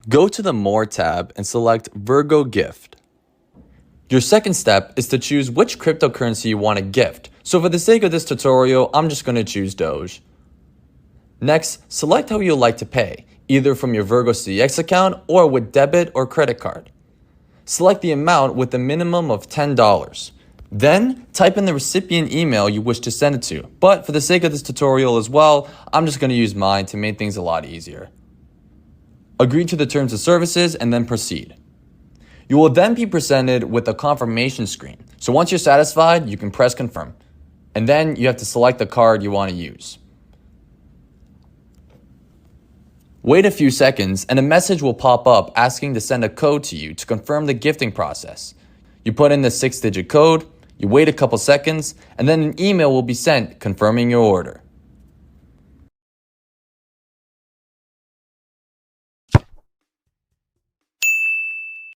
Go to the More tab and select Virgo Gift. Your second step is to choose which cryptocurrency you want to gift. So for the sake of this tutorial, I'm just going to choose Doge. Next, select how you'd like to pay, either from your VirgoCX account or with debit or credit card. Select the amount with a minimum of $10. Then, type in the recipient email you wish to send it to. But for the sake of this tutorial as well, I'm just going to use mine to make things a lot easier. Agree to the terms of services and then proceed. You will then be presented with a confirmation screen. So once you're satisfied, you can press confirm. And then you have to select the card you want to use. Wait a few seconds and a message will pop up asking to send a code to you to confirm the gifting process. You put in the 6-digit code, you wait a couple seconds, and then an email will be sent confirming your order.